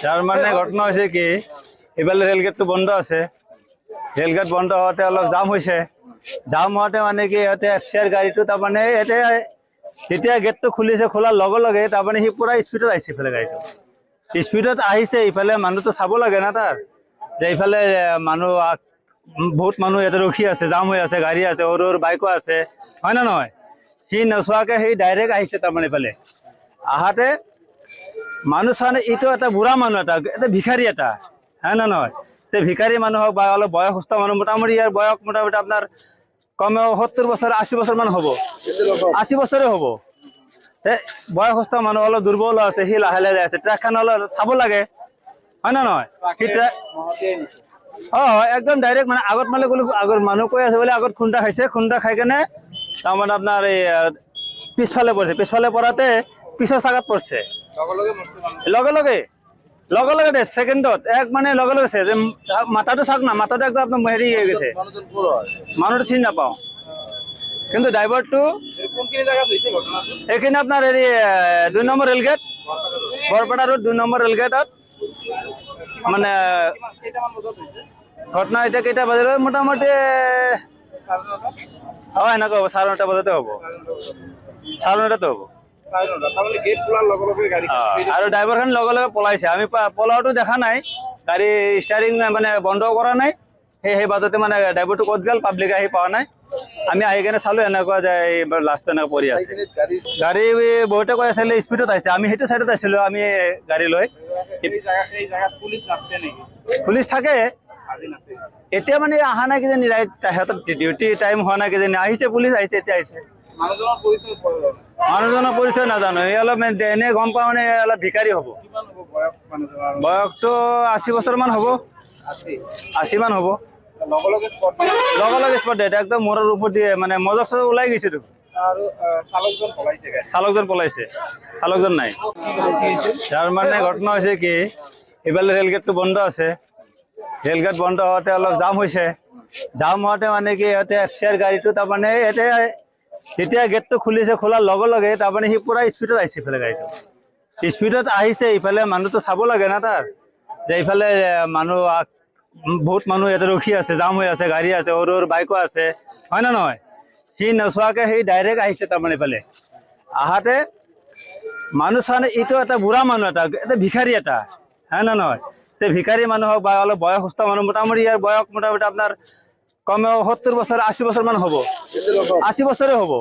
তার মানে ঘটনা হয়েছে কি এবারে রেলগেটটো বন্ধ আছে রেলগেট বন্ধ হওয়াতে অলপ জাম হয়েছে জাম হওয়াতে মানে কি ইয়াতে এফচিআর গাড়ীটো তাৰমানে ইয়াতে যেতিয়া গেটটো খুলিছে খোলাৰ লগে লগে তাৰমানে সি পুৰা স্পীডত আহিছে ইফালে গাড়ীটো স্পীডত আহিছে ইফালে মানুহটো চাব লাগে না তাৰ যে ইফালে মানুহ বহুত মানুহ ইয়াতে ৰখি আছে জাম হৈ আছে গাড়ী আছে সৰু সৰু বাইকো আছে হয় না নহয় সি নচোৱাকে সি ডাইৰেক্ট আহিছে তাৰমানে ইফালে আহাতে মানুহ চানে এইটো এটা বুঢ়া মানুহ এটা ভিখাৰী এটা হয় না নহয় তে ভিখাৰী মানুহ হওক বা অলপ বয়সস্থ মানুহ মোটামুটি ইয়াৰ বয়স মোটামুটি আপোনাৰ কমেও 70 বছৰ 80 বছৰ মান হ'ব 80 বছৰে হ'ব তে বয়সস্থ মানুহ অলপ দুৰ্বল আছে সি লাহে লাহে আছে ট্ৰাকখন অলপ চাব লাগে হয় না নহয় সি একদম ডাইৰেক্ট মানে আগত মানে গ'লো আগৰ মানুহ কৈ আছে বোলে আগত খুন্দা খাইছে খুন্দা খাই কেনে তাৰমানে আপোনাৰ এই পিছফালে পৰাতে পিছৰ চাকাত পৰিছে লগে লগে দে সেকেন্ডত এক মানে লগে লগে যে মাথাটো চাক না মাথাটো একদম আপনার হেৰি হৈ গৈছে মানুহটো চিনি নাপাওঁ কিন্তু ড্ৰাইভাৰটো এইখিনি আপোনাৰ হেৰি 2 নম্বৰ ৰেলগেট বৰপেটা ৰোড 2 নম্বৰ ৰেলগেটত মানে ঘটনা এতিয়া কেইটা বাজিলে মোটামুটি এনেকুৱা হ'ব 9:30 বজাতে হ'ব 9:30 হ'ব আৰু ড্ৰাইভাৰখন লগে লগে পলাইছে আমি পলাওটো দেখা নাই গাড়ী ষ্টাৰিং মানে বন্ধ কৰা নাই সেই বাজতে মানে ড্ৰাইভাৰটো ক'ত গ'ল পাব্লিক আহি পোৱা নাই আমি আহি কেনে চালো এনেকুৱা যে লাষ্ট এনেকুৱা পৰি আছে গাড়ী বহুতে কৈ আছিলে স্পীডত আহিছে আমি সেইটো চাইডত আছিলো আমি গাড়ী লৈ পুলিচ থাকে এতিয়া মানে অহা নাই কিজানি ৰাইট সিহঁতৰ ডিউটি টাইম হোৱা নাই কিজানি আহিছে পুলিচ আহিছে এতিয়া আহিছে মানুহজনৰ পৰিচয় নাজানো এই অলপ এনে গম পাওঁ মানে অলপ ভিখাৰী হ'ব বয়সটো 80 বছৰ মান হ'ব 80 মান হ'ব লগে লগে স্পট ডেট একদম মূৰৰ ওপৰত দিয়ে মানে মজক চজক ওলাই গৈছে চালকজন পলাইছে চালকজন নাই তাৰ মানে ঘটনা হৈছে কি এবারে রেলগেটটো বন্ধ আছে রেলগেট বন্ধ হওয়াতে অলপ জাম হয়েছে জাম হওয়াতে মানে কি ইয়াতে এফচিআর গাড়ীটো তাৰমানে ইয়াতে যেতিয়া গেটটো খুলিছে খোলাৰ লগে লগে তাৰমানে সি পুৰা স্পীডত আহিছে ইফালে গাড়ীটো স্পীডত আহিছে ইফালে মানুহটো চাব লাগে না তাৰ যে ইফালে মানুহ বহুত মানুহ ইয়াতে ৰখি আছে জাম হৈ আছে গাড়ী আছে সৰু সৰু বাইকো আছে হয় না নহয় সি নচোৱাকে সি ডাইৰেক্ট আহিছে তাৰমানে ইফালে আহাতে মানুহ চানে এইটো এটা বুঢ়া মানুহ এটা ভিখাৰী এটা হয় না নহয় তে ভিখাৰী মানুহ হওক বা অলপ বয়সস্থ মানুহ মোটামুটি ইয়াৰ বয়স মোটামুটি আপোনাৰ কমেও 70 বছৰ 80 বছৰ মান হ'ব 80 বছৰে হ'ব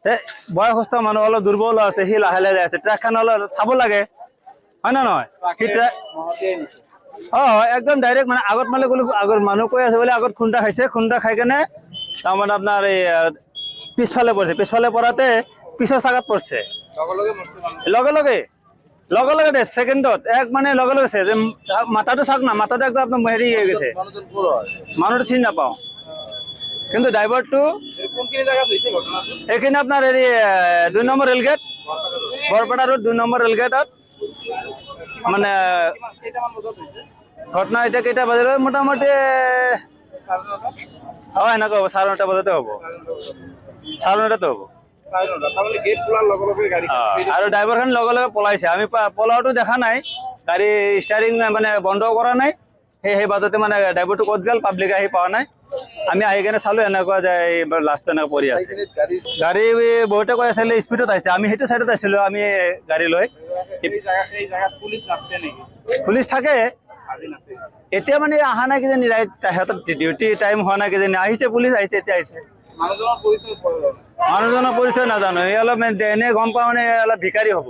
তে বয়সস্থ মানুহ অলপ দুৰ্বল আছে সি লাহে লাহে আছে ট্ৰাকখন অলপ চাব লাগে হয় না নহয় সি একদম ডাইৰেক্ট মানে আগত মানে গ'লো আগৰ মানুহ কৈ আছে বোলে আগত খুন্দা খাইছে খুন্দা খাই কেনে তাৰমানে আপোনাৰ এই পিছফালে পৰাতে পিছৰ চাকাত পৰিছে লগে লগে দে সেকেন্ডত এক মানে লগে লগে যে মাথাটো চাক না মাথাটো একদম আপনার হেৰি হৈ গৈছে মানুহটো চিনি নাপাওঁ কিন্তু ড্ৰাইভাৰটো এইখিনি আপোনাৰ হেৰি 2 নম্বৰ ৰেলগেট বৰপেটা ৰোড 2 নম্বৰ ৰেলগেটত মানে ঘটনা এতিয়া কেইটা বাজিলে মোটামুটি এনেকুৱা হ'ব 9:30 বজাতে হ'ব 9:30 হ'ব আৰু ড্ৰাইভাৰখন লগে লগে পলাইছে আমি পলাওটো দেখা নাই গাড়ী ষ্টাৰিং মানে বন্ধ কৰা নাই সেই বাজতে মানে ড্ৰাইভাৰটো ক'ত গ'ল পাব্লিক আহি পোৱা নাই আমি আহি কেনে চালো এনেকুৱা যে লাষ্ট এনেকুৱা পৰি আছে গাড়ী বহুতে কৈ আছিলে স্পীডত আহিছে আমি সেইটো চাইডত আছিলো আমি গাড়ী লৈ পুলিচ থাকে এতিয়া মানে অহা নাই কিজানি ৰাইট সিহঁতৰ ডিউটি টাইম হোৱা নাই কিজানি আহিছে পুলিচ আহিছে এতিয়া আহিছে মানুহজনৰ পৰিচয় নাজানো এই অলপ এনে গম পাওঁ মানে অলপ ভিখাৰী হ'ব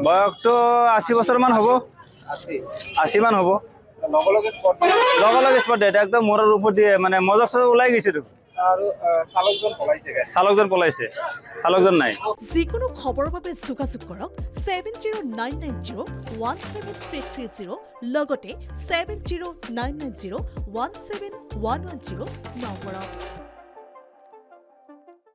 বয়সটো 80 বছৰ মান হ'ব 80 মান হ'ব লগে লগে স্পট ডেট একদম মূৰৰ ওপৰত দিয়ে মানে মজক চজক ওলাই গৈছে চালকজন পলাইছে চালকজন নাই যিকোনো খবৰৰ বাবে যোগাযোগ কৰক 7099017330 লগতে 7099017110 নম্বৰত